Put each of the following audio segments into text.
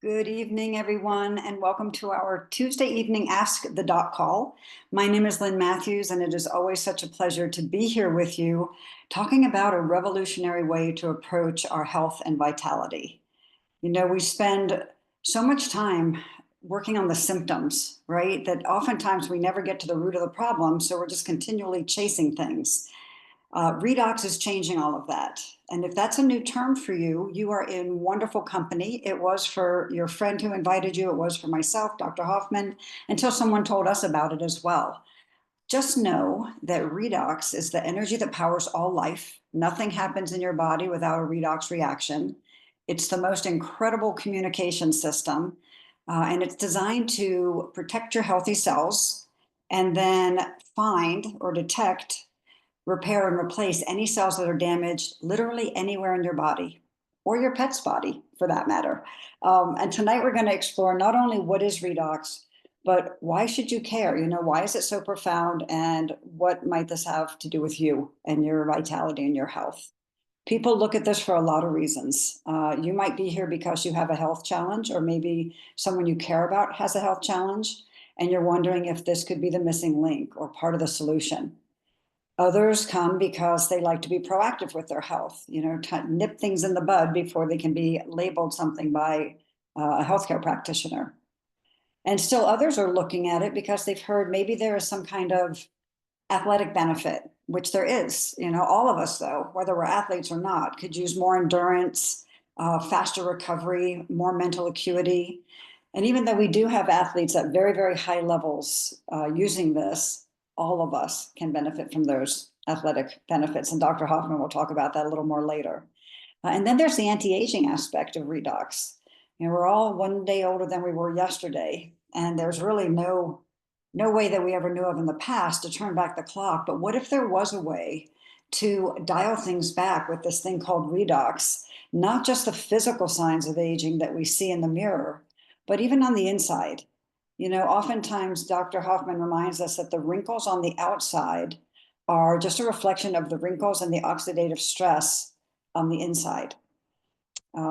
Good evening, everyone, and welcome to our Tuesday evening Ask the Doc call. My name is Lynn Matthews, and it is always such a pleasure to be here with you talking about a revolutionary way to approach our health and vitality. We spend so much time working on the symptoms, right? That oftentimes we never get to the root of the problem, so we're just continually chasing things. Redox is changing all of that. And if that's a new term for you, you are in wonderful company. It was for your friend who invited you, it was for myself, Dr. Hoffman, until someone told us about it as well. Just know that redox is the energy that powers all life. Nothing happens in your body without a redox reaction. It's the most incredible communication system, and it's designed to protect your healthy cells and then find or detect, repair, and replace any cells that are damaged literally anywhere in your body or your pet's body for that matter. And tonight we're going to explore not only what is redox, but why should you care? Why is it so profound, and what might this have to do with you and your vitality and your health? People look at this for a lot of reasons. You might be here because you have a health challenge, or maybe someone you care about has a health challenge, and you're wondering if this could be the missing link or part of the solution. Others come because they like to be proactive with their health, nip things in the bud before they can be labeled something by a healthcare practitioner. And still others are looking at it because they've heard maybe there is some kind of athletic benefit, which there is. All of us, though, whether we're athletes or not, could use more endurance, faster recovery, more mental acuity. And even though we do have athletes at very, very high levels using this, all of us can benefit from those athletic benefits. And Dr. Hoffman will talk about that a little more later. And then there's the anti-aging aspect of redox. We're all one day older than we were yesterday, and there's really no way that we ever knew of in the past to turn back the clock. But what if there was a way to dial things back with this thing called redox? Not just the physical signs of aging that we see in the mirror, but even on the inside. Oftentimes Dr. Hoffman reminds us that the wrinkles on the outside are just a reflection of the wrinkles and the oxidative stress on the inside.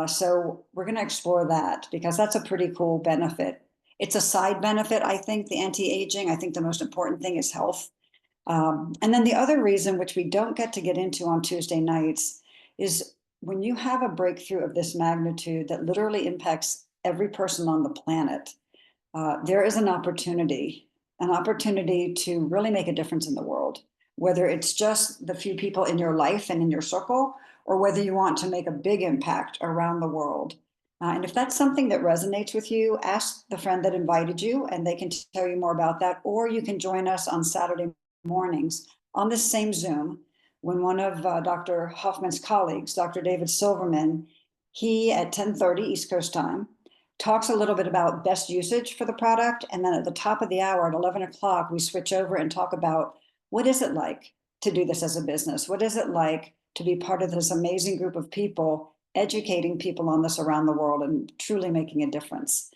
So we're going to explore that because that's a pretty cool benefit. It's a side benefit, I think, the anti-aging. I think the most important thing is health. And then the other reason, which we don't get into on Tuesday nights, is when you have a breakthrough of this magnitude that literally impacts every person on the planet, there is an opportunity to really make a difference in the world, whether it's just the few people in your life and in your circle, or whether you want to make a big impact around the world. And if that's something that resonates with you, ask the friend that invited you, and they can tell you more about that. Or you can join us on Saturday mornings on this same Zoom when one of Dr. Hoffman's colleagues, Dr. David Silverman, he at 10:30 East Coast time, talks a little bit about best usage for the product. And then at the top of the hour at 11 o'clock, we switch over and talk about what is it like to do this as a business? What is it like to be part of this amazing group of people, educating people on this around the world and truly making a difference?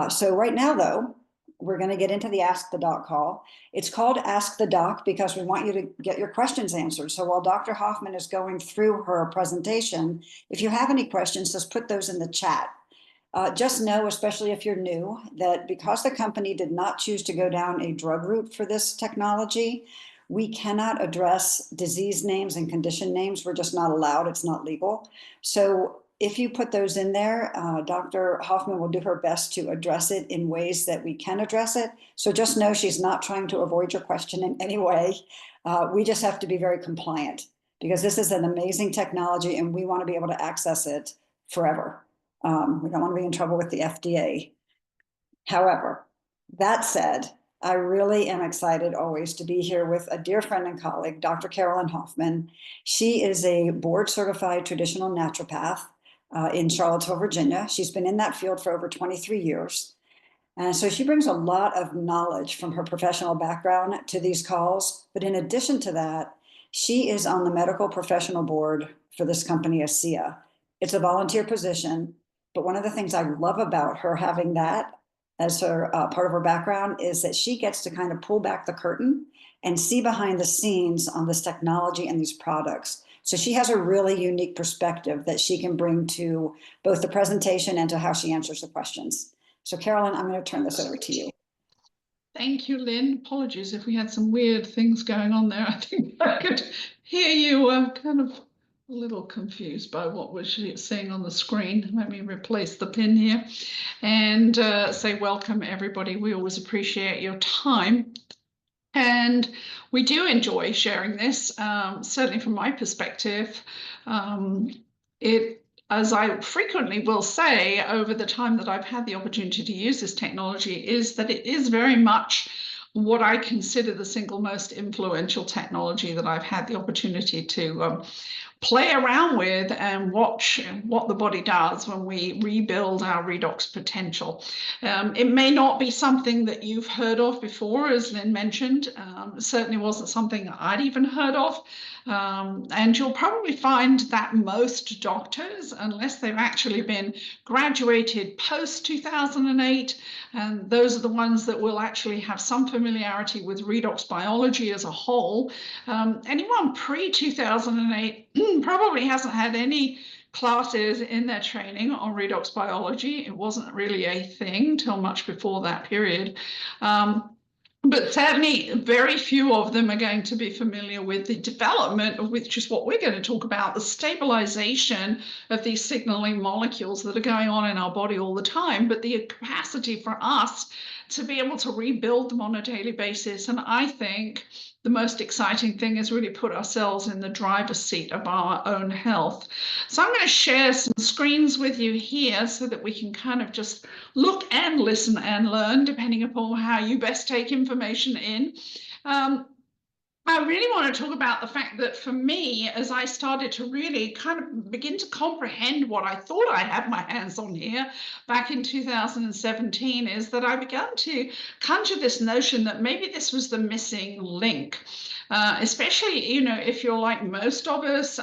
So right now, though, we're going to get into the Ask the Doc call. It's called Ask the Doc because we want you to get your questions answered. So while Dr. Hoffman is going through her presentation, if you have any questions, just put those in the chat. Just know, especially if you're new, that because the company did not choose to go down a drug route for this technology, we cannot address disease names and condition names. We're just not allowed. It's not legal. So if you put those in there, Dr. Hoffman will do her best to address it in ways that we can address it. So just know she's not trying to avoid your question in any way. We just have to be very compliant because this is an amazing technology and we want to be able to access it forever. We don't want to be in trouble with the FDA. However, that said, I really am excited always to be here with a dear friend and colleague, Dr. Carolyn Hoffman. She is a board certified traditional naturopath in Charlottesville, Virginia. She's been in that field for over 23 years. And so she brings a lot of knowledge from her professional background to these calls. But in addition to that, she is on the medical professional board for this company, ASEA. It's a volunteer position. But one of the things I love about her having that as her part of her background is that she gets to kind of pull back the curtain and see behind the scenes on this technology and these products. So she has a really unique perspective that she can bring to both the presentation and to how she answers the questions. So Carolyn, I'm going to turn this over to you. Thank you, Lynn. Apologies if we had some weird things going on there. I think I could hear you kind of a little confused by what was she saying on the screen. Let me replace the pin here and say welcome, everybody. We always appreciate your time. And we do enjoy sharing this, certainly from my perspective. It, as I frequently will say over the time that I've had the opportunity to use this technology, is that it is very much what I consider the single most influential technology that I've had the opportunity to play around with and watch what the body does when we rebuild our redox potential. It may not be something that you've heard of before, as Lynn mentioned. It certainly wasn't something I'd even heard of. And you'll probably find that most doctors, unless they've actually been graduated post 2008, and those are the ones that will actually have some familiarity with redox biology as a whole, anyone pre 2008 probably hasn't had any classes in their training on redox biology. It wasn't really a thing till much before that period. But certainly very few of them are going to be familiar with the development of which is what we're going to talk about, the stabilization of these signaling molecules that are going on in our body all the time, but the capacity for us to be able to rebuild them on a daily basis. And I think the most exciting thing is really put ourselves in the driver's seat of our own health. So I'm going to share some screens with you here so that we can kind of just look and listen and learn, depending upon how you best take information in. I really want to talk about the fact that for me, as I started to really kind of begin to comprehend what I thought I had my hands on here back in 2017, is that I began to conjure this notion that maybe this was the missing link, especially, you know, if you're like most of us.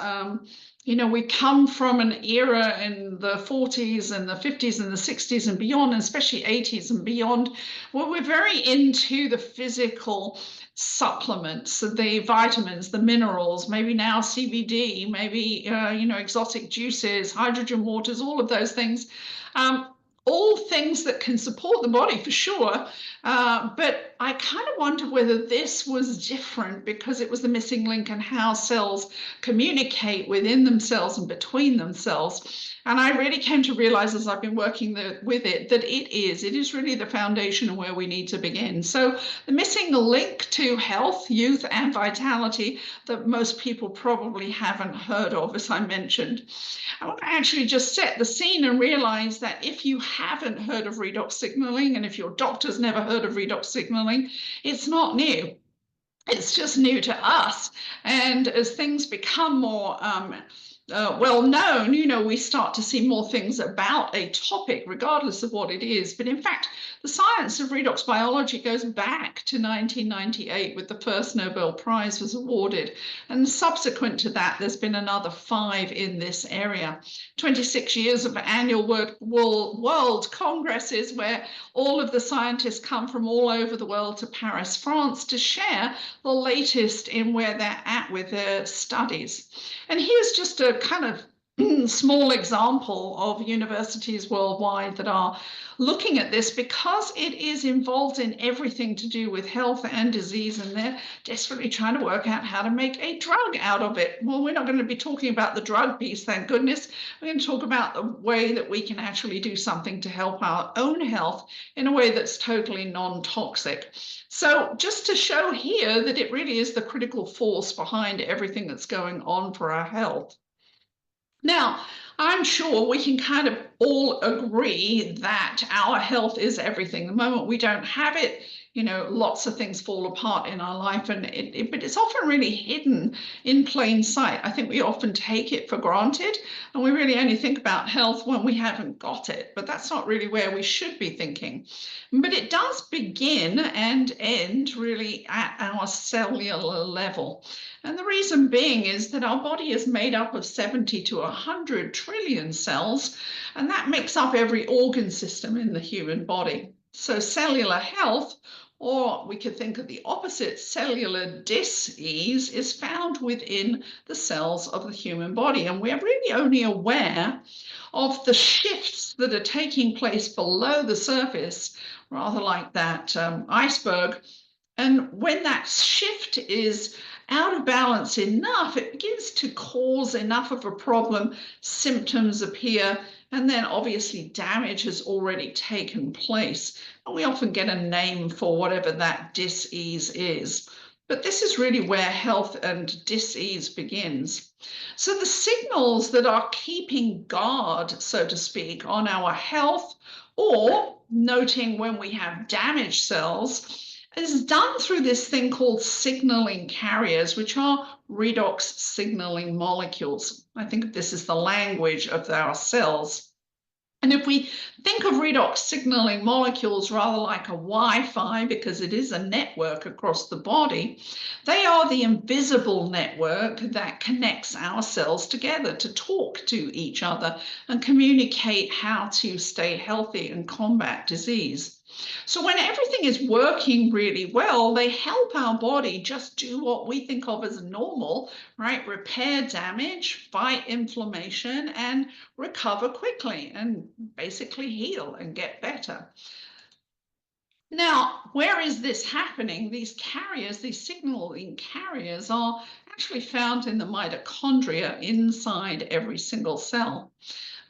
You know, we come from an era in the 40s and the 50s and the 60s and beyond, and especially 80s and beyond, where we're very into the physical supplements, the vitamins, the minerals, maybe now CBD, maybe, you know, exotic juices, hydrogen waters, all of those things. All things that can support the body for sure. But I kind of wonder whether this was different because it was the missing link in how cells communicate within themselves and between themselves. And I really came to realize as I've been working with it that it is really the foundation of where we need to begin. So the missing link to health, youth, and vitality that most people probably haven't heard of, as I mentioned. I want to actually just set the scene and realize that if you haven't heard of redox signaling, and if your doctor's never heard of redox signaling, it's not new. It's just new to us. And as things become more well known, you know, we start to see more things about a topic, regardless of what it is. But in fact, the science of redox biology goes back to 1998 with the first Nobel Prize was awarded. And subsequent to that, there's been another 5 in this area. 26 years of annual world congresses where all of the scientists come from all over the world to Paris, France, to share the latest in where they're at with their studies. And here's just a kind of small example of universities worldwide that are looking at this because it is involved in everything to do with health and disease, and they're desperately trying to work out how to make a drug out of it. Well, we're not going to be talking about the drug piece, thank goodness. We're going to talk about the way that we can actually do something to help our own health in a way that's totally non-toxic. So just to show here that it really is the critical force behind everything that's going on for our health. Now, I'm sure we can kind of all agree that our health is everything. The moment we don't have it, you know, lots of things fall apart in our life, and but it's often really hidden in plain sight. I think we often take it for granted, and we really only think about health when we haven't got it, but that's not really where we should be thinking. But it does begin and end really at our cellular level. And the reason being is that our body is made up of 70 to 100 trillion cells, and that makes up every organ system in the human body. So cellular health, Or we could think of the opposite, cellular dis-ease is found within the cells of the human body. And we're really only aware of the shifts that are taking place below the surface, rather like that iceberg. And when that shift is out of balance enough, it begins to cause enough of a problem, symptoms appear, and then obviously damage has already taken place. And we often get a name for whatever that dis-ease is. But this is really where health and dis-ease begins. So the signals that are keeping guard, so to speak, on our health, or noting when we have damaged cells, is done through this thing called signaling carriers, which are redox signaling molecules. I think of this as the language of our cells. And if we think of redox signaling molecules rather like a Wi-Fi, because it is a network across the body, they are the invisible network that connects our cells together to talk to each other and communicate how to stay healthy and combat disease. So when everything is working really well, they help our body just do what we think of as normal, right? Repair damage, fight inflammation, and recover quickly and basically heal and get better. Now, where is this happening? These carriers, these signaling carriers, are actually found in the mitochondria inside every single cell.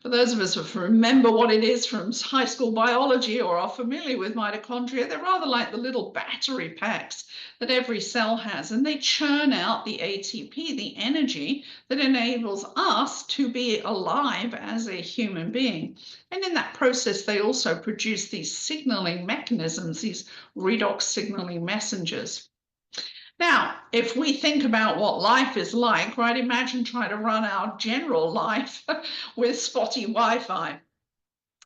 For those of us who remember what it is from high school biology or are familiar with mitochondria, they're rather like the little battery packs that every cell has, and they churn out the ATP, the energy that enables us to be alive as a human being. And in that process, they also produce these signaling mechanisms, these redox signaling messengers. Now, if we think about what life is like, right, imagine trying to run our general life with spotty Wi-Fi.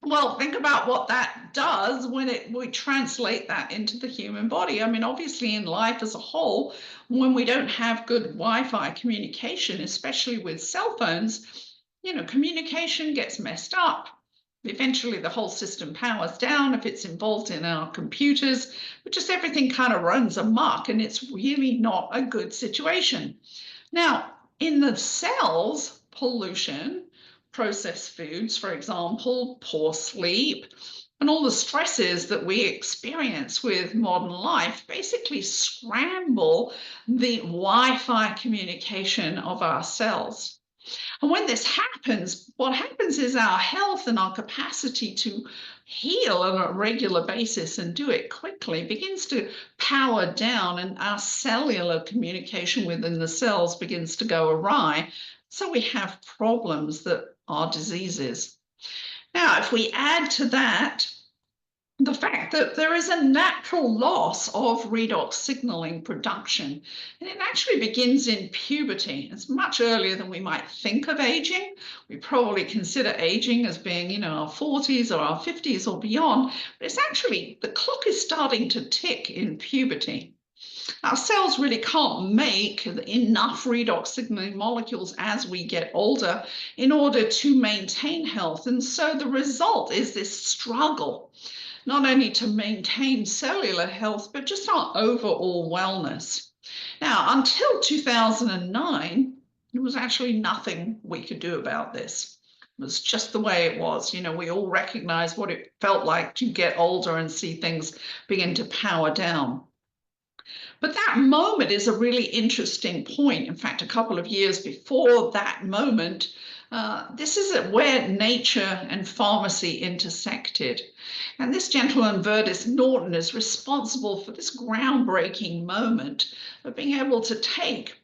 Well, think about what that does when we translate that into the human body. I mean, obviously in life as a whole, when we don't have good Wi-Fi communication, especially with cell phones, communication gets messed up. Eventually, the whole system powers down if it's involved in our computers, but just everything kind of runs amok, and it's really not a good situation. Now, in the cells, pollution, processed foods, for example, poor sleep, and all the stresses that we experience with modern life basically scramble the Wi-Fi communication of our cells. And when this happens, what happens is our health and our capacity to heal on a regular basis and do it quickly begins to power down, and our cellular communication within the cells begins to go awry. So we have problems that are diseases. Now, if we add to that the fact that there is a natural loss of redox signaling production, and it actually begins in puberty. It's much earlier than we might think of aging. We probably consider aging as being, our 40s or our 50s or beyond, but it's actually the clock is starting to tick in puberty. Our cells really can't make enough redox signaling molecules as we get older in order to maintain health, and so the result is this struggle not only to maintain cellular health, but just our overall wellness. Now, until 2009, there was actually nothing we could do about this. It was just the way it was. We all recognize what it felt like to get older and see things begin to power down. But that moment is a really interesting point. In fact, a couple of years before that moment, this is where nature and pharmacy intersected. And this gentleman, Verdis Norton, is responsible for this groundbreaking moment of being able to take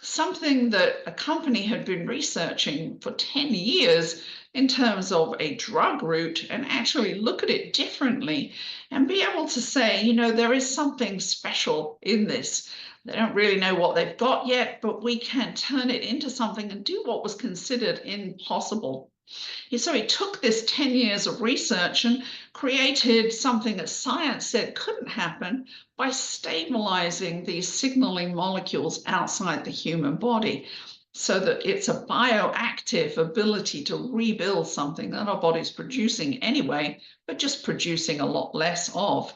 something that a company had been researching for 10 years in terms of a drug route and actually look at it differently and be able to say, there is something special in this. They don't really know what they've got yet, but we can turn it into something and do what was considered impossible. So he took this 10 years of research and created something that science said couldn't happen by stabilizing these signaling molecules outside the human body so that it's a bioactive ability to rebuild something that our body's producing anyway, but just producing a lot less of.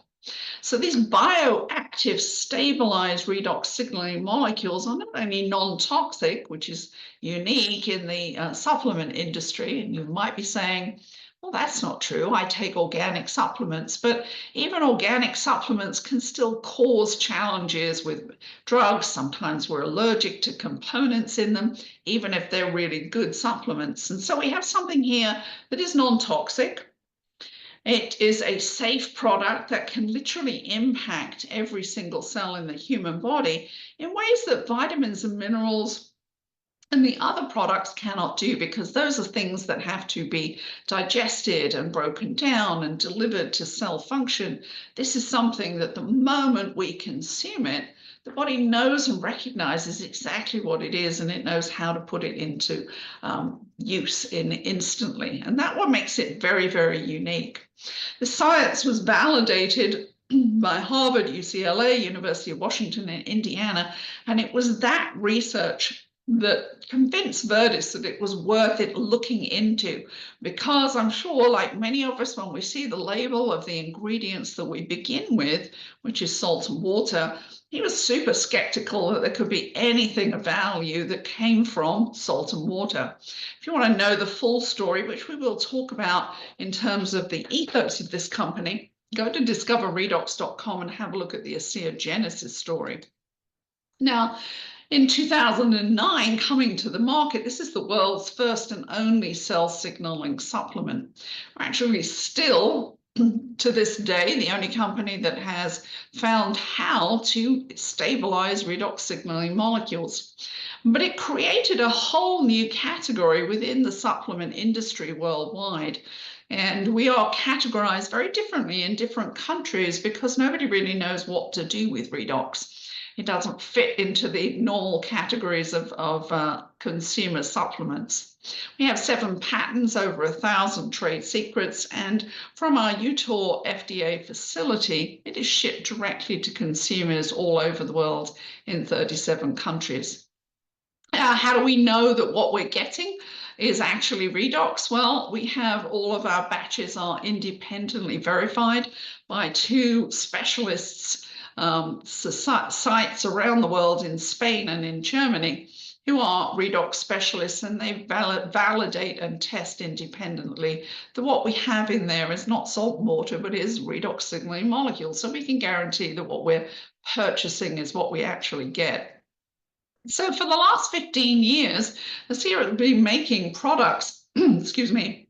So these bioactive stabilized redox signaling molecules are not only non-toxic, which is unique in the supplement industry, and you might be saying, well, that's not true. I take organic supplements, but even organic supplements can still cause challenges with drugs. Sometimes we're allergic to components in them, even if they're really good supplements. And so we have something here that is non-toxic. It is a safe product that can literally impact every single cell in the human body in ways that vitamins and minerals and the other products cannot do, because those are things that have to be digested and broken down and delivered to cell function. This is something that the moment we consume it, the body knows and recognizes exactly what it is, and it knows how to put it into use instantly. And that what makes it very, very unique. The science was validated by Harvard, UCLA, University of Washington, and Indiana, and it was that research that convinced Verdis that it was worth it looking into, because I'm sure, like many of us, when we see the label of the ingredients that we begin with, which is salt and water, he was super skeptical that there could be anything of value that came from salt and water. If you want to know the full story, which we will talk about in terms of the ethos of this company, go to discoverredox.com and have a look at the Genesis story. Now, in 2009, coming to the market, this is the world's first and only cell signaling supplement. We're actually still, to this day, the only company that has found how to stabilize redox signaling molecules. But it created a whole new category within the supplement industry worldwide. And we are categorized very differently in different countries because nobody really knows what to do with redox. It doesn't fit into the normal categories of consumer supplements. We have 7 patents, over 1,000 trade secrets, and from our Utah FDA facility, it is shipped directly to consumers all over the world in 37 countries. How do we know that what we're getting is actually redox? Well, we have all of our batches are independently verified by 2 specialists, sites around the world in Spain and in Germany, who are redox specialists, and they validate and test independently that what we have in there is not salt and water, but is redox signaling molecules. So we can guarantee that what we're purchasing is what we actually get. So for the last 15 years, Acera has been making products, excuse me,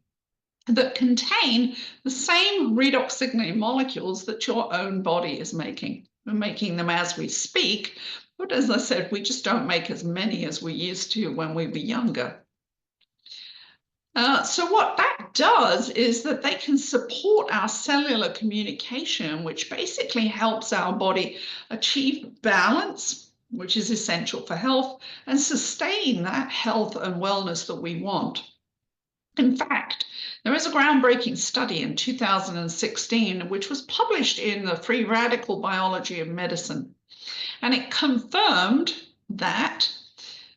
that contain the same redox signaling molecules that your own body is making. We're making them as we speak, but as I said, we just don't make as many as we used to when we were younger. So what that does is that they can support our cellular communication, which basically helps our body achieve balance, which is essential for health, and sustain that health and wellness that we want. In fact, there is a groundbreaking study in 2016, which was published in the Free Radical Biology of Medicine, and it confirmed that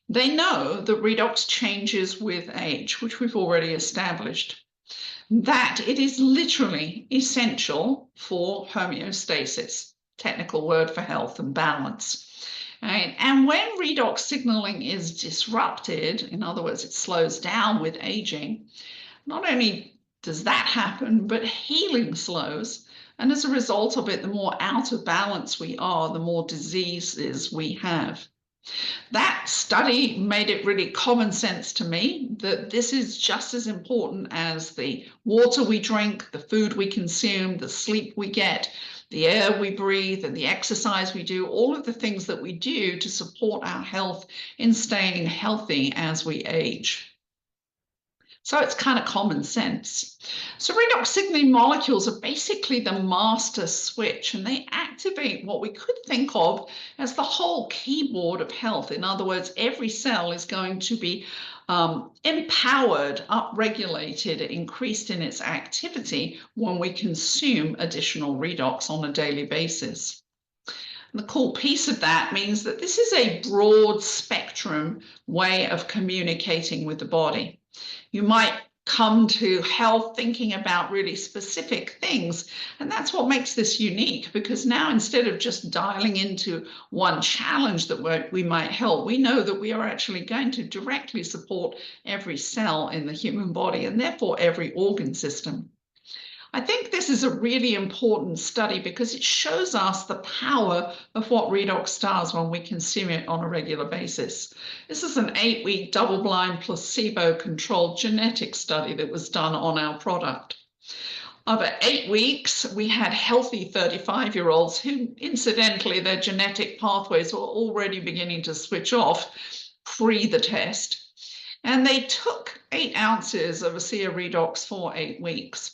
they know that redox changes with age, which we've already established, that it is literally essential for homeostasis, technical word for health and balance. Right? And when redox signaling is disrupted, in other words, it slows down with aging, not only does that happen, but healing slows. And as a result of it, the more out of balance we are, the more diseases we have. That study made it really common sense to me that this is just as important as the water we drink, the food we consume, the sleep we get, the air we breathe, and the exercise we do, all of the things that we do to support our health in staying healthy as we age. So it's kind of common sense. So redox signaling molecules are basically the master switch, and they activate what we could think of as the whole keyboard of health. In other words, every cell is going to be empowered, upregulated, increased in its activity when we consume additional redox on a daily basis. And the cool piece of that means that this is a broad spectrum way of communicating with the body. You might come to health thinking about really specific things. And that's what makes this unique, because now instead of just dialing into one challenge that we might help, we know that we are actually going to directly support every cell in the human body and therefore every organ system. I think this is a really important study because it shows us the power of what redox does when we consume it on a regular basis. This is an 8-week double-blind placebo-controlled genetic study that was done on our product. Over 8 weeks, we had healthy 35-year-olds who, incidentally, their genetic pathways were already beginning to switch off pre the test. And they took 8 ounces of ASEA redox for 8 weeks.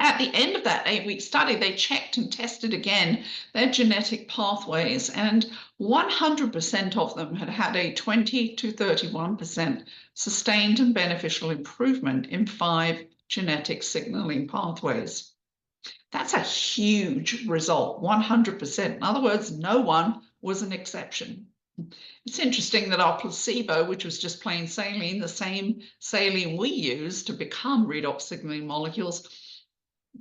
At the end of that 8-week study, they checked and tested again their genetic pathways, and 100% of them had had a 20 to 31% sustained and beneficial improvement in 5 genetic signaling pathways. That's a huge result, 100%. In other words, no one was an exception. It's interesting that our placebo, which was just plain saline, the same saline we use to become redox signaling molecules,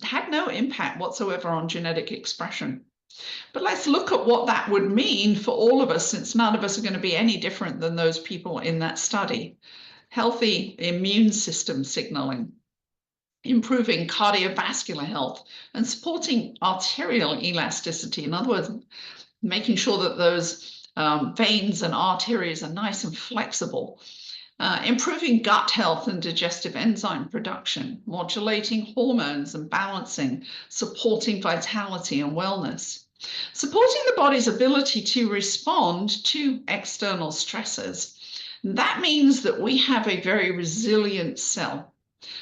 had no impact whatsoever on genetic expression. But let's look at what that would mean for all of us, since none of us are going to be any different than those people in that study. Healthy immune system signaling, improving cardiovascular health, and supporting arterial elasticity. In other words, making sure that those veins and arteries are nice and flexible. Improving gut health and digestive enzyme production, modulating hormones and balancing, supporting vitality and wellness, supporting the body's ability to respond to external stressors. That means that we have a very resilient cell.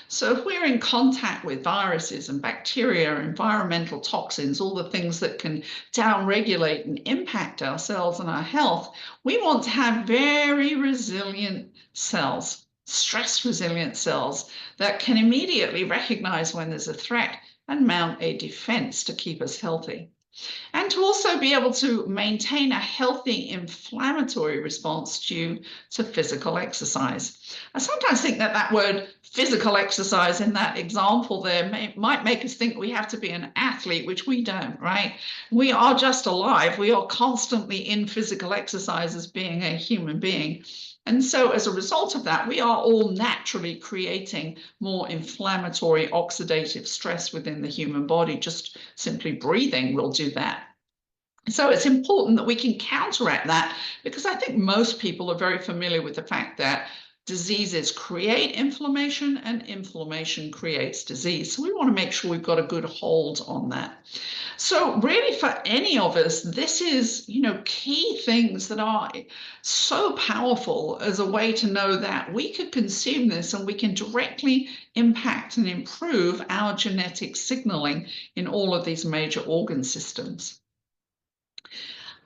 So if we're in contact with viruses and bacteria, environmental toxins, all the things that can downregulate and impact our cells and our health, we want to have very resilient cells, stress-resilient cells that can immediately recognize when there's a threat and mount a defense to keep us healthy. And to also be able to maintain a healthy inflammatory response due to physical exercise. I sometimes think that that word physical exercise in that example there might make us think we have to be an athlete, which we don't, right? We are just alive. We are constantly in physical exercise as being a human being. And so as a result of that, we are all naturally creating more inflammatory oxidative stress within the human body. Just simply breathing will do that. So it's important that we can counteract that, because I think most people are very familiar with the fact that diseases create inflammation and inflammation creates disease. So we want to make sure we've got a good hold on that. So really for any of us, this is, key things that are so powerful as a way to know that we could consume this and we can directly impact and improve our genetic signaling in all of these major organ systems.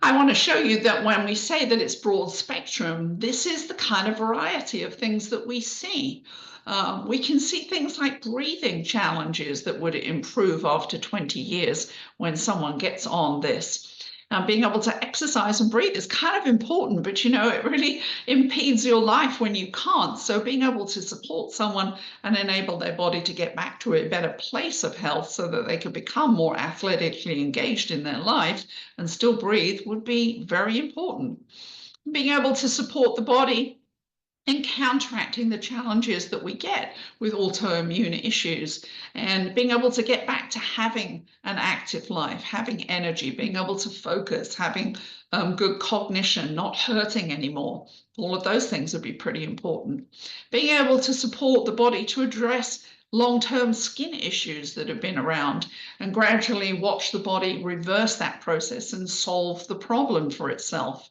I want to show you that when we say that it's broad spectrum, this is the kind of variety of things that we see. We can see things like breathing challenges that would improve after 20 years when someone gets on this. Being able to exercise and breathe is kind of important, but it really impedes your life when you can't. So being able to support someone and enable their body to get back to a better place of health so that they can become more athletically engaged in their life and still breathe would be very important. Being able to support the body and counteracting the challenges that we get with autoimmune issues, and being able to get back to having an active life, having energy, being able to focus, having good cognition, not hurting anymore. All of those things would be pretty important. Being able to support the body to address long-term skin issues that have been around and gradually watch the body reverse that process and solve the problem for itself.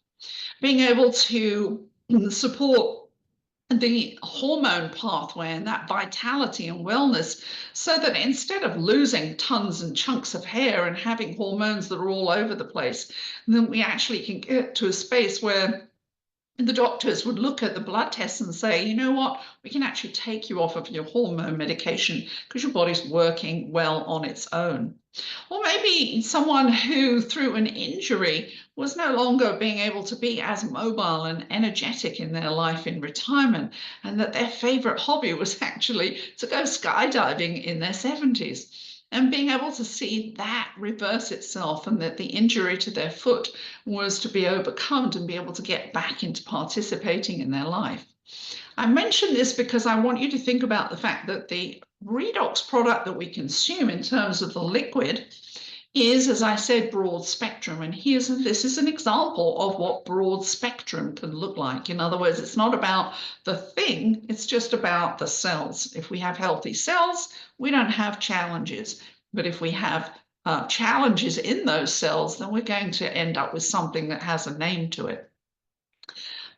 Being able to support the hormone pathway and that vitality and wellness, so that instead of losing tons and chunks of hair and having hormones that are all over the place, then we actually can get to a space where the doctors would look at the blood tests and say, you know what, we can actually take you off of your hormone medication because your body's working well on its own. Or maybe someone who, through an injury, was no longer being able to be as mobile and energetic in their life in retirement, and that their favorite hobby was actually to go skydiving in their 70s. And being able to see that reverse itself, and that the injury to their foot was to be overcome and be able to get back into participating in their life. I mention this because I want you to think about the fact that the redox product that we consume in terms of the liquid is, as I said, broad spectrum. And this is an example of what broad spectrum can look like. In other words, it's not about the thing, it's just about the cells. If we have healthy cells, we don't have challenges. But if we have challenges in those cells, then we're going to end up with something that has a name to it.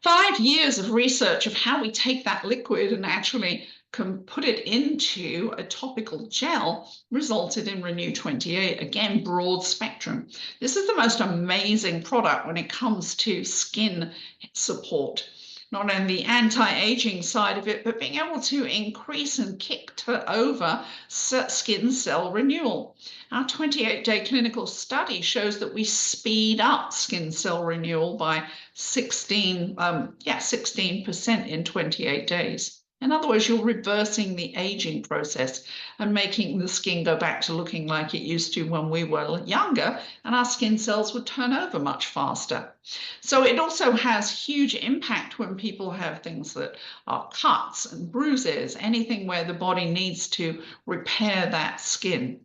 5 years of research of how we take that liquid and actually can put it into a topical gel resulted in Renew 28, again, broad spectrum. This is the most amazing product when it comes to skin support. Not only the anti-aging side of it, but being able to increase and kick over skin cell renewal. Our 28-day clinical study shows that we speed up skin cell renewal by 16% in 28 days. In other words, you're reversing the aging process and making the skin go back to looking like it used to when we were younger, and our skin cells would turn over much faster. So it also has huge impact when people have things that are cuts and bruises, anything where the body needs to repair that skin.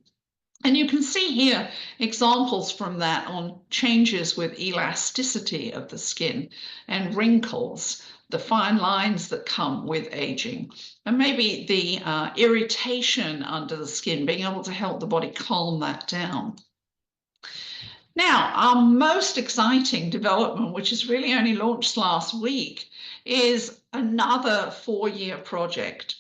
And you can see here examples from that on changes with elasticity of the skin and wrinkles, the fine lines that come with aging, and maybe the irritation under the skin, being able to help the body calm that down. Now, our most exciting development, which is really only launched last week, is another 4-year project.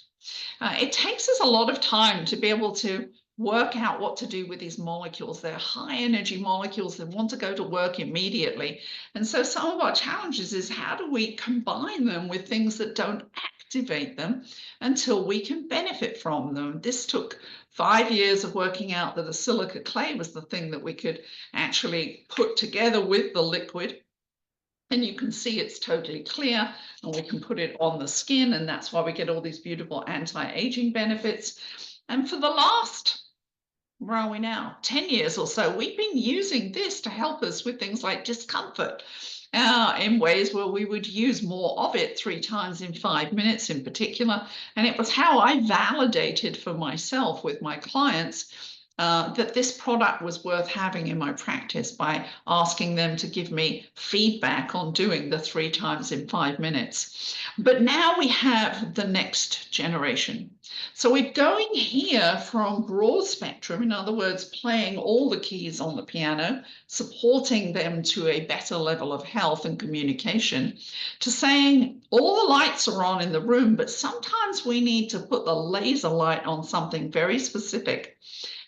It takes us a lot of time to be able to work out what to do with these molecules. They're high energy molecules that want to go to work immediately. And so some of our challenges is, how do we combine them with things that don't activate them until we can benefit from them? This took 5 years of working out that a silica clay was the thing that we could actually put together with the liquid. And you can see it's totally clear, and we can put it on the skin, and that's why we get all these beautiful anti-aging benefits. And for the last, where are we now, 10 years or so, we've been using this to help us with things like discomfort in ways where we would use more of it 3 times in 5 minutes in particular. And it was how I validated for myself with my clients that this product was worth having in my practice by asking them to give me feedback on doing the 3 times in 5 minutes. But now we have the next generation. So we're going here from broad spectrum, in other words, playing all the keys on the piano, supporting them to a better level of health and communication, to saying all the lights are on in the room, but sometimes we need to put the laser light on something very specific.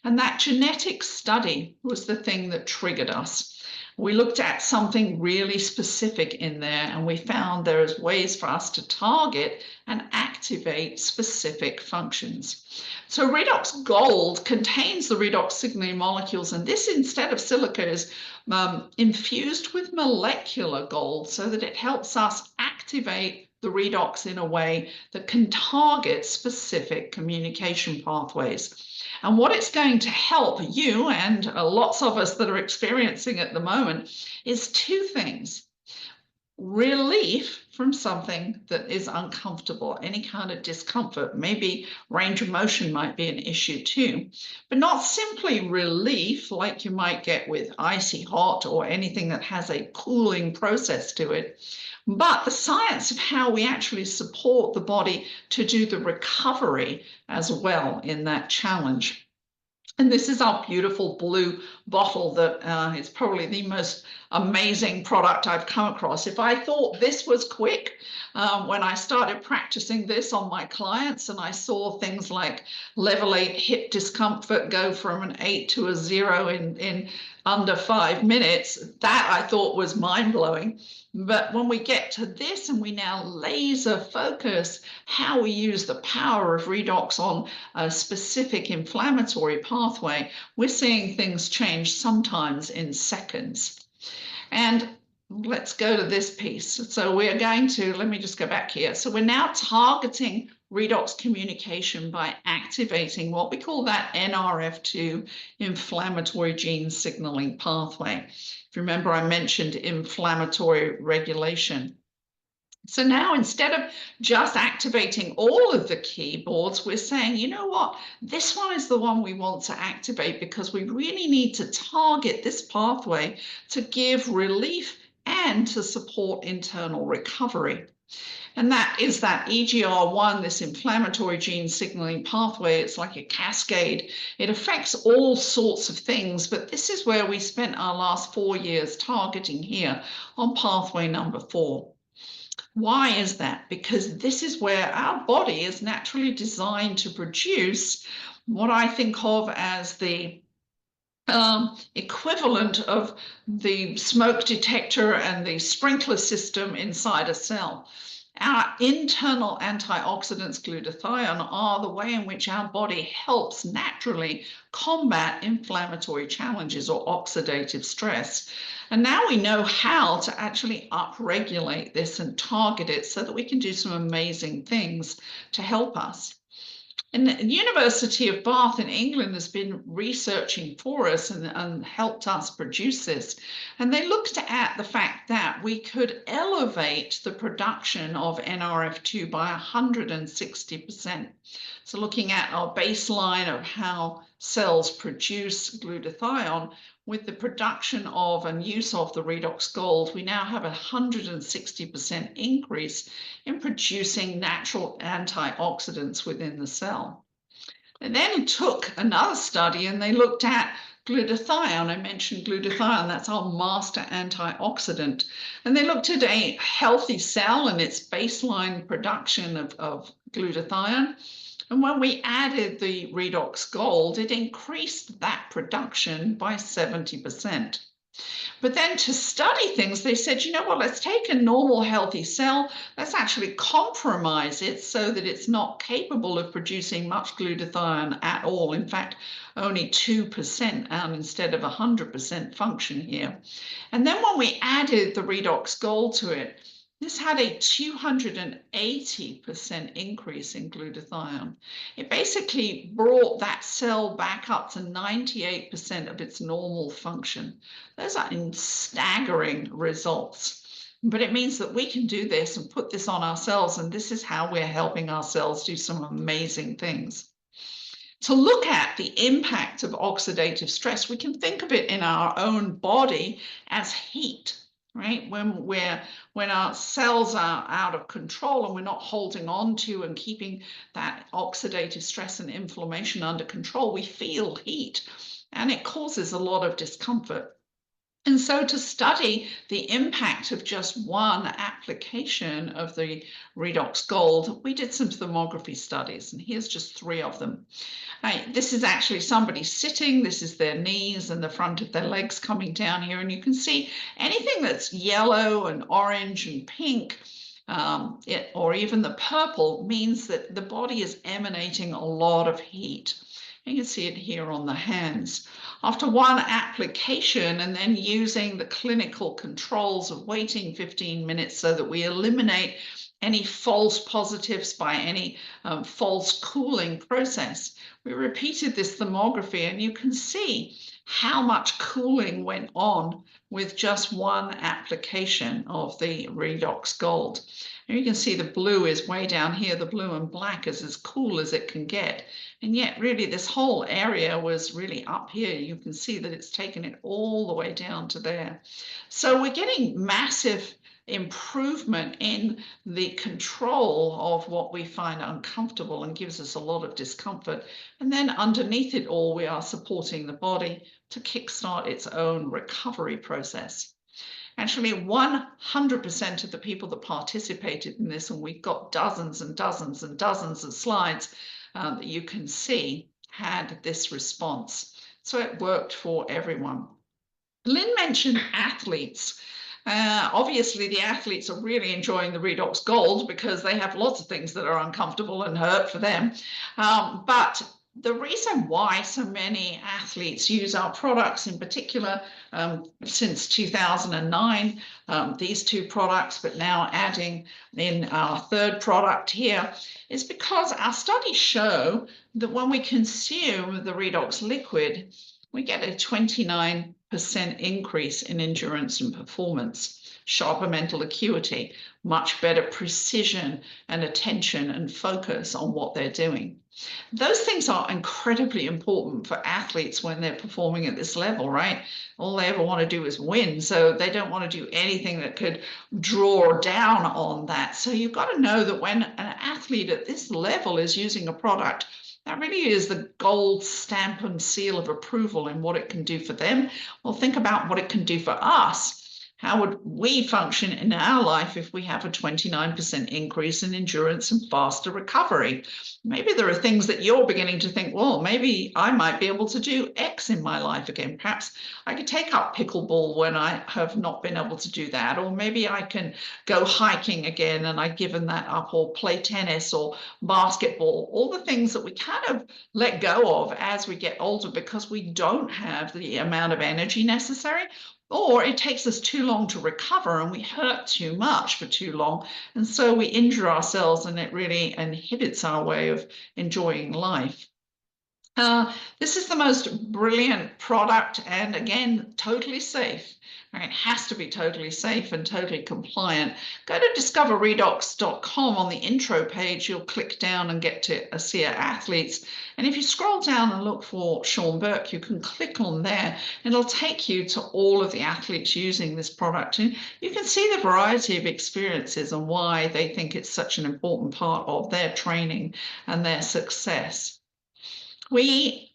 And that genetic study was the thing that triggered us. We looked at something really specific in there, and we found there is ways for us to target and activate specific functions. So Redox Gold contains the redox signaling molecules, and this, instead of silica, is infused with molecular gold so that it helps us activate the redox in a way that can target specific communication pathways. And what it's going to help you and lots of us that are experiencing at the moment is 2 things. Relief from something that is uncomfortable, any kind of discomfort. Maybe range of motion might be an issue too, but not simply relief like you might get with icy hot or anything that has a cooling process to it, but the science of how we actually support the body to do the recovery as well in that challenge. And this is our beautiful blue bottle that is probably the most amazing product I've come across. If I thought this was quick, when I started practicing this on my clients and I saw things like level 8 hip discomfort go from an 8 to a 0 in under 5 minutes, that I thought was mind-blowing. But when we get to this and we now laser focus how we use the power of redox on a specific inflammatory pathway, we're seeing things change sometimes in seconds. And let's go to this piece. So we're going to, let me just go back here. So we're now targeting redox communication by activating what we call that NRF2 inflammatory gene signaling pathway. If you remember, I mentioned inflammatory regulation. So now instead of just activating all of the keyboards, we're saying, you know what, this one is the one we want to activate because we really need to target this pathway to give relief and to support internal recovery. And that is that EGR1, this inflammatory gene signaling pathway. It's like a cascade. It affects all sorts of things, but this is where we spent our last 4 years targeting here on pathway number 4. Why is that? Because this is where our body is naturally designed to produce what I think of as the equivalent of the smoke detector and the sprinkler system inside a cell. Our internal antioxidants, glutathione, are the way in which our body helps naturally combat inflammatory challenges or oxidative stress. And now we know how to actually upregulate this and target it so that we can do some amazing things to help us. And the University of Bath in England has been researching for us and helped us produce this. And they looked at the fact that we could elevate the production of NRF2 by 160%. So looking at our baseline of how cells produce glutathione, with the production of and use of the redox gold, we now have a 160% increase in producing natural antioxidants within the cell. They then took another study and they looked at glutathione. I mentioned glutathione, that's our master antioxidant. And they looked at a healthy cell and its baseline production of glutathione. And when we added the redox gold, it increased that production by 70%. But then to study things, they said, you know what, let's take a normal healthy cell, let's actually compromise it so that it's not capable of producing much glutathione at all. In fact, only 2% instead of 100% function here. And then when we added the redox gold to it, this had a 280% increase in glutathione. It basically brought that cell back up to 98% of its normal function. Those are staggering results. But it means that we can do this and put this on ourselves, and this is how we're helping ourselves do some amazing things. To look at the impact of oxidative stress, we can think of it in our own body as heat. Right? When our cells are out of control and we're not holding on to and keeping that oxidative stress and inflammation under control, we feel heat and it causes a lot of discomfort. And so to study the impact of just one application of the redox gold, we did some thermography studies, and here's just 3 of them. This is actually somebody sitting, this is their knees and the front of their legs coming down here, and you can see anything that's yellow and orange and pink, or even the purple, means that the body is emanating a lot of heat. You can see it here on the hands. After one application and then using the clinical controls of waiting 15 minutes so that we eliminate any false positives by any false cooling process, we repeated this thermography and you can see how much cooling went on with just one application of the redox gold. And you can see the blue is way down here. The blue and black is as cool as it can get. And yet really this whole area was really up here. You can see that it's taken it all the way down to there. So we're getting massive improvement in the control of what we find uncomfortable and gives us a lot of discomfort. And then underneath it all, we are supporting the body to kickstart its own recovery process. Actually, 100% of the people that participated in this, and we've got dozens and dozens and dozens of slides that you can see, had this response. So it worked for everyone. Lynn mentioned athletes. Obviously, the athletes are really enjoying the redox gold because they have lots of things that are uncomfortable and hurt for them. But the reason why so many athletes use our products, in particular, since 2009, these two products, but now adding in our third product here, is because our studies show that when we consume the redox liquid, we get a 29% increase in endurance and performance, sharper mental acuity, much better precision and attention and focus on what they're doing. Those things are incredibly important for athletes when they're performing at this level, right? All they ever want to do is win. So they don't want to do anything that could draw down on that. So you've got to know that when an athlete at this level is using a product, that really is the gold stamp and seal of approval in what it can do for them. Well, think about what it can do for us. How would we function in our life if we have a 29% increase in endurance and faster recovery? Maybe there are things that you're beginning to think, well, maybe I might be able to do X in my life again. Perhaps I could take up pickleball when I have not been able to do that. Or maybe I can go hiking again and I've given that up, or play tennis or basketball. All the things that we kind of let go of as we get older because we don't have the amount of energy necessary, or it takes us too long to recover and we hurt too much for too long. And so we injure ourselves and it really inhibits our way of enjoying life. This is the most brilliant product, and again, totally safe. It has to be totally safe and totally compliant. Go to discoverredox.com. On the intro page, you'll click down and get to see our athletes. And if you scroll down and look for Sean Burke, you can click on there. It'll take you to all of the athletes using this product. And you can see the variety of experiences and why they think it's such an important part of their training and their success. We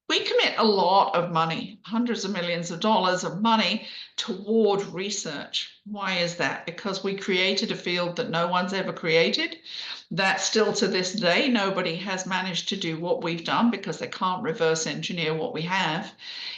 commit a lot of money, hundreds of millions of dollars of money, toward research. Why is that? Because we created a field that no one's ever created, that still to this day nobody has managed to do what we've done because they can't reverse engineer what we have.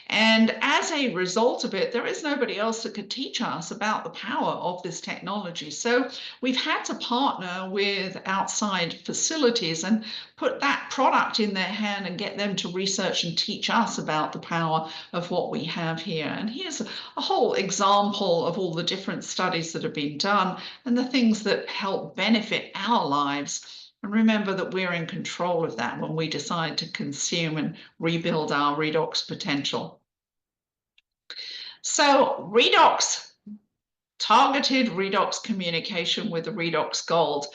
And as a result of it, there is nobody else that could teach us about the power of this technology. So we've had to partner with outside facilities and put that product in their hand and get them to research and teach us about the power of what we have here. And here's a whole example of all the different studies that have been done and the things that help benefit our lives. And remember that we're in control of that when we decide to consume and rebuild our redox potential. So redox, targeted redox communication with the redox gold.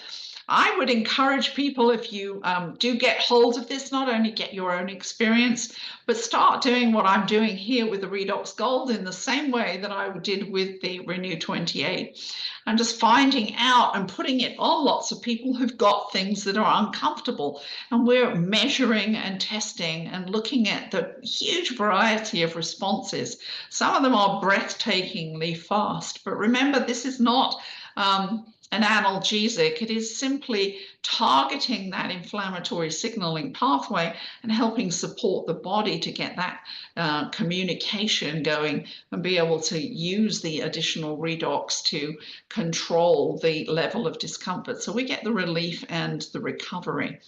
I would encourage people, if you do get hold of this, not only get your own experience, but start doing what I'm doing here with the Redox Gold in the same way that I did with the Renew 28. I'm just finding out and putting it on lots of people who've got things that are uncomfortable. And we're measuring and testing and looking at the huge variety of responses. Some of them are breathtakingly fast, but remember, this is not an analgesic. It is simply targeting that inflammatory signaling pathway and helping support the body to get that communication going and be able to use the additional redox to control the level of discomfort. So we get the relief and the recovery.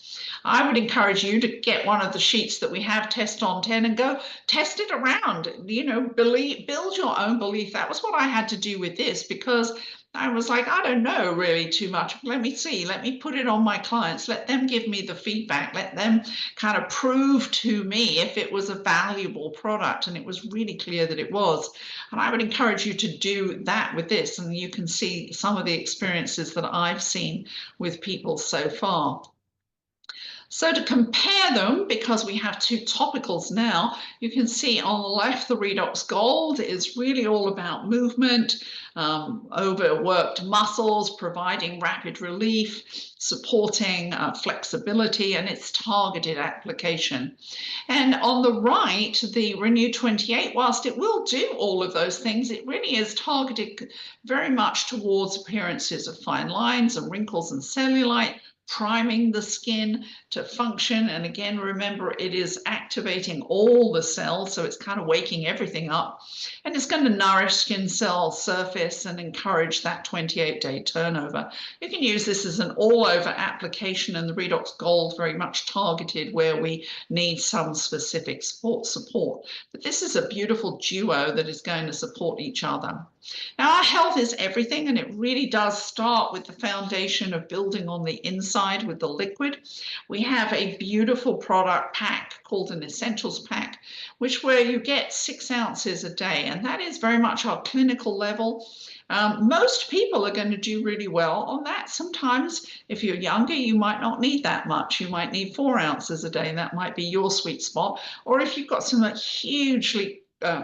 I would encourage you to get one of the sheets that we have, Test on 10, and go test it around. You know, build your own belief. That was what I had to do with this, because I was like, I don't know really too much. Let me see. Let me put it on my clients. Let them give me the feedback. Let them kind of prove to me if it was a valuable product. And it was really clear that it was. And I would encourage you to do that with this. And you can see some of the experiences that I've seen with people so far. So to compare them, because we have two topicals now, you can see on the left, the Redox Gold is really all about movement, overworked muscles, providing rapid relief, supporting flexibility, and its targeted application. And on the right, the Renew 28, whilst it will do all of those things, it really is targeted very much towards appearances of fine lines and wrinkles and cellulite, priming the skin to function. And again, remember, it is activating all the cells, so it's kind of waking everything up. And it's going to nourish skin cell surface and encourage that 28-day turnover. You can use this as an all-over application, and the Redox Gold very much targeted where we need some specific support. But this is a beautiful duo that is going to support each other. Now, our health is everything, and it really does start with the foundation of building on the inside with the liquid. We have a beautiful product pack called an Essentials Pack, where you get 6 ounces a day, and that is very much our clinical level. Most people are going to do really well on that. Sometimes, if you're younger, you might not need that much. You might need 4 ounces a day. That might be your sweet spot. Or if you've got some hugely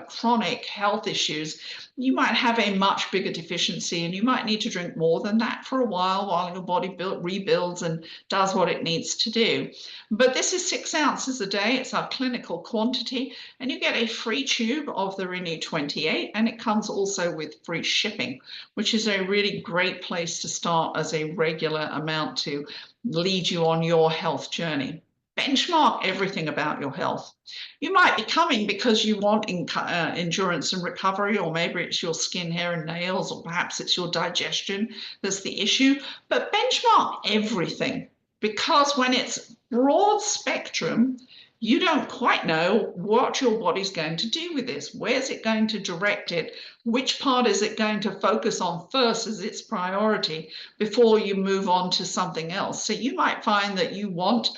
chronic health issues, you might have a much bigger deficiency, and you might need to drink more than that for a while your body rebuilds and does what it needs to do. But this is 6 ounces a day. It's our clinical quantity, and you get a free tube of the Renew 28, and it comes also with free shipping, which is a really great place to start as a regular amount to lead you on your health journey. Benchmark everything about your health. You might be coming because you want endurance and recovery, or maybe it's your skin, hair, and nails, or perhaps it's your digestion that's the issue. But benchmark everything, because when it's broad spectrum, you don't quite know what your body's going to do with this. Where's it going to direct it? Which part is it going to focus on first as its priority before you move on to something else? So you might find that you want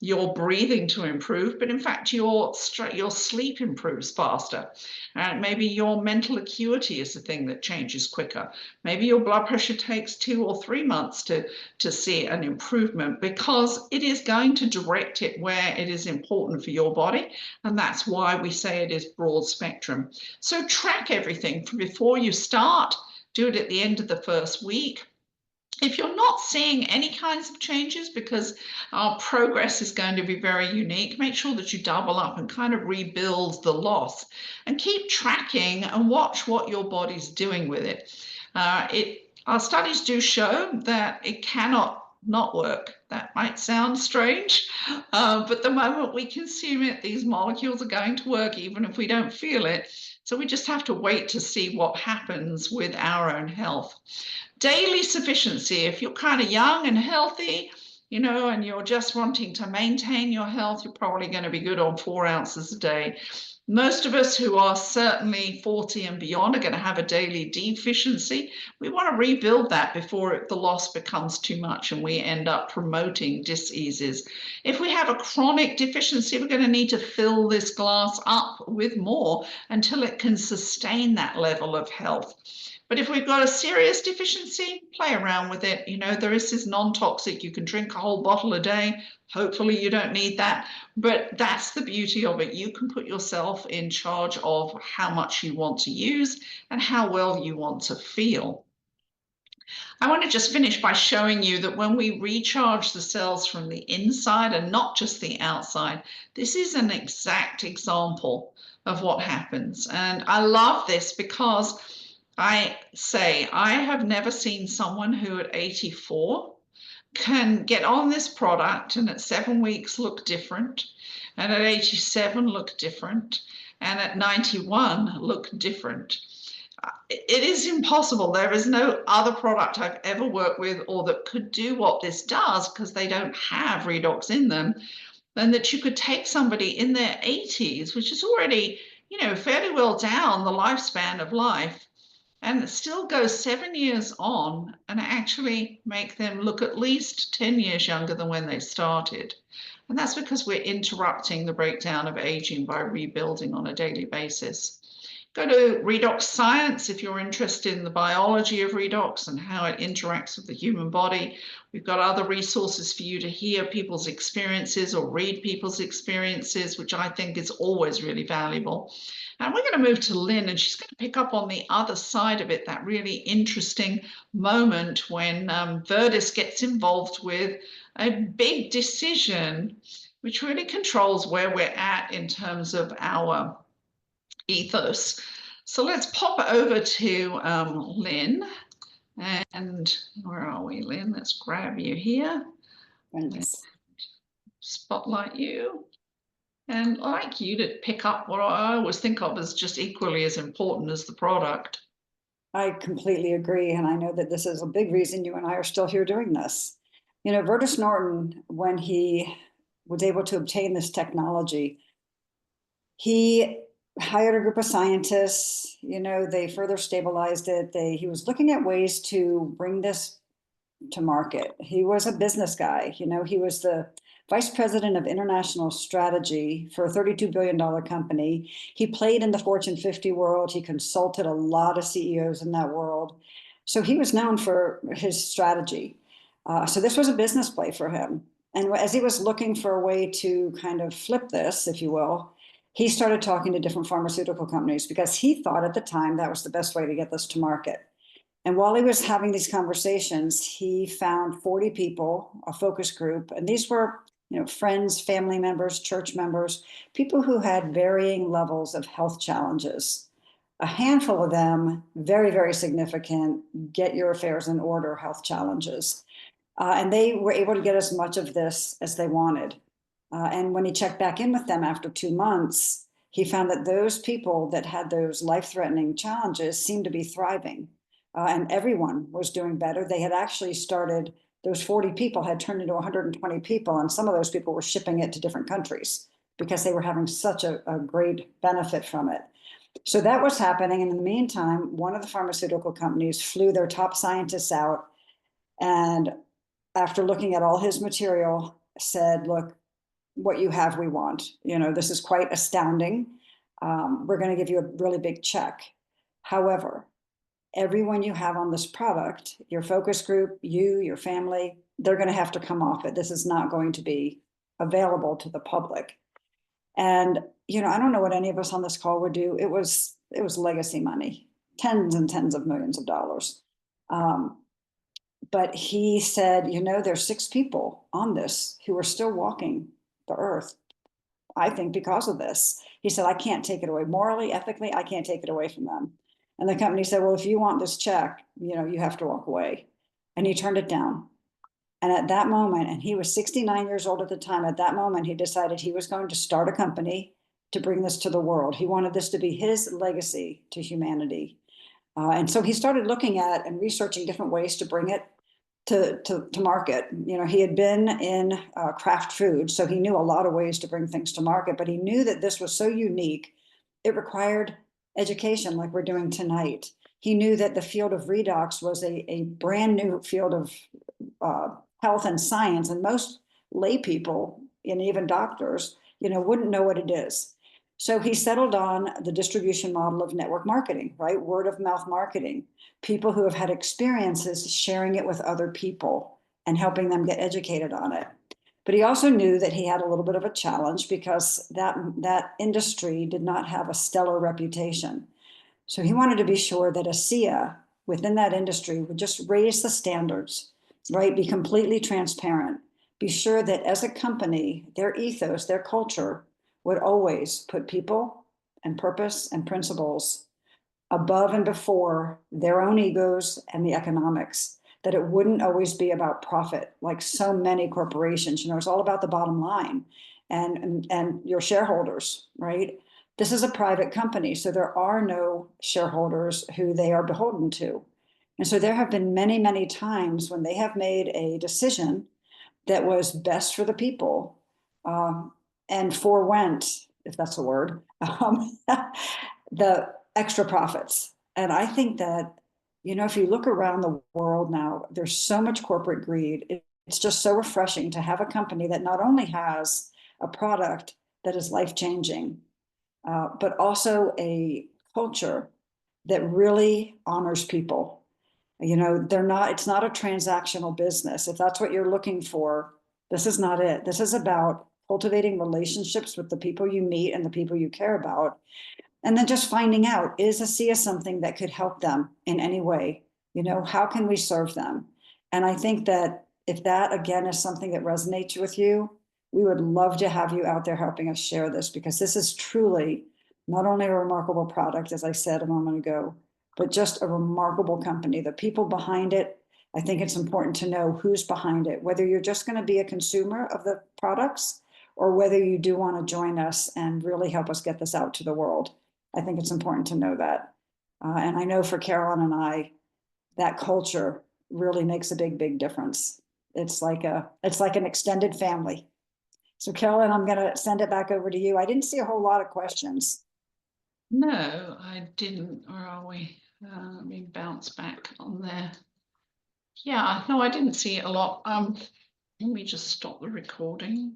your breathing to improve, but in fact your sleep improves faster. And maybe your mental acuity is the thing that changes quicker. Maybe your blood pressure takes 2 or 3 months to see an improvement, because it is going to direct it where it is important for your body. And that's why we say it is broad spectrum. So track everything from before you start. Do it at the end of the first week. If you're not seeing any kinds of changes, because our progress is going to be very unique, make sure that you double up and kind of rebuild the loss, and keep tracking and watch what your body's doing with it. Our studies do show that it cannot not work. That might sound strange, but the moment we consume it, these molecules are going to work even if we don't feel it. So we just have to wait to see what happens with our own health. Daily sufficiency, if you're kind of young and healthy, and you're just wanting to maintain your health, you're probably going to be good on 4 ounces a day. Most of us who are certainly 40 and beyond are going to have a daily deficiency. We want to rebuild that before the loss becomes too much and we end up promoting diseases. If we have a chronic deficiency, we're going to need to fill this glass up with more until it can sustain that level of health. But if we've got a serious deficiency, play around with it. There is this non-toxic. You can drink a whole bottle a day. Hopefully you don't need that. But that's the beauty of it. You can put yourself in charge of how much you want to use and how well you want to feel. I want to just finish by showing you that when we recharge the cells from the inside and not just the outside, this is an exact example of what happens. And I love this because I have never seen someone who at 84 can get on this product and at 7 weeks look different, and at 87 look different, and at 91 look different. It is impossible. There is no other product I've ever worked with or that could do what this does, because they don't have redox in them, than that you could take somebody in their 80s, which is already, fairly well down the lifespan of life, and still go 7 years on and actually make them look at least 10 years younger than when they started. And that's because we're interrupting the breakdown of aging by rebuilding on a daily basis. Go to Redox Science if you're interested in the biology of redox and how it interacts with the human body. We've got other resources for you to hear people's experiences or read people's experiences, which I think is always really valuable. And we're going to move to Lynn, and she's going to pick up on the other side of it, that really interesting moment when Verdis gets involved with a big decision, which really controls where we're at in terms of our ethos. So let's pop over to Lynn. And where are we, Lynn? Let's grab you here. And Thanks. spotlight you. And I'd like you to pick up what I always think of as just equally as important as the product. I completely agree. And I know that this is a big reason you and I are still here doing this. You know, Vertus Norton, when he was able to obtain this technology, he hired a group of scientists. You know, they further stabilized it. He was looking at ways to bring this to market. He was a business guy. You know, he was the vice president of international strategy for a $32 billion company. He played in the Fortune 50 world. He consulted a lot of CEOs in that world. So he was known for his strategy. So this was a business play for him. And as he was looking for a way to kind of flip this, if you will, he started talking to different pharmaceutical companies because he thought at the time that was the best way to get this to market. And while he was having these conversations, he found 40 people, a focus group, and these were, you know, friends, family members, church members, people who had varying levels of health challenges. A handful of them, very, very significant, get your affairs in order health challenges. And they were able to get as much of this as they wanted. And when he checked back in with them after 2 months, he found that those people that had those life threatening challenges seemed to be thriving. And everyone was doing better. They had actually started, those 40 people had turned into 120 people, and some of those people were shipping it to different countries because they were having such a great benefit from it. So that was happening. And in the meantime, one of the pharmaceutical companies flew their top scientists out and, after looking at all his material, said, look, what you have, we want. You know, this is quite astounding. We're going to give you a really big check. However, everyone you have on this product, your focus group, you, your family, they're going to have to come off it. This is not going to be available to the public. And, you know, I don't know what any of us on this call would do. It was legacy money, tens and tens of millions of dollars. But he said, you know, there's 6 people on this who are still walking the earth, I think, because of this. He said, I can't take it away. Morally, ethically, I can't take it away from them. And the company said, well, if you want this check, you know, you have to walk away. And he turned it down. And at that moment, and he was 69 years old at the time, at that moment, he decided he was going to start a company to bring this to the world. He wanted this to be his legacy to humanity. And so he started looking at and researching different ways to bring it to market. You know, he had been in craft food, so he knew a lot of ways to bring things to market, but he knew that this was so unique, it required education like we're doing tonight. He knew that the field of redox was a brand new field of health and science, and most lay people and even doctors, you know, wouldn't know what it is. So he settled on the distribution model of network marketing, right? Word of mouth marketing, people who have had experiences sharing it with other people and helping them get educated on it. But he also knew that he had a little bit of a challenge because that industry did not have a stellar reputation. So he wanted to be sure that ASEA within that industry would just raise the standards, right? Be completely transparent. Be sure that as a company, their ethos, their culture would always put people and purpose and principles above and before their own egos and the economics, that it wouldn't always be about profit like so many corporations. You know, it's all about the bottom line and your shareholders, right? This is a private company, so there are no shareholders who they are beholden to. And so there have been many, many times when they have made a decision that was best for the people, and forewent, if that's a word, the extra profits. And I think that, you know, if you look around the world now, there's so much corporate greed. It's just so refreshing to have a company that not only has a product that is life changing, but also a culture that really honors people. You know, it's not a transactional business. If that's what you're looking for, this is not it. This is about cultivating relationships with the people you meet and the people you care about. And then just finding out, is ASEA something that could help them in any way? You know, how can we serve them? And I think that if that, again, is something that resonates with you, we would love to have you out there helping us share this, because this is truly not only a remarkable product, as I said a moment ago, but just a remarkable company. The people behind it, I think it's important to know who's behind it, whether you're just going to be a consumer of the products or whether you do want to join us and really help us get this out to the world. I think it's important to know that. And I know for Carolyn and I, that culture really makes a big, big difference. It's like an extended family. So Carolyn, I'm going to send it back over to you. I didn't see a whole lot of questions. No, I didn't. Where are we? Let me bounce back on there. Yeah, no, I didn't see it a lot. Let me just stop the recording.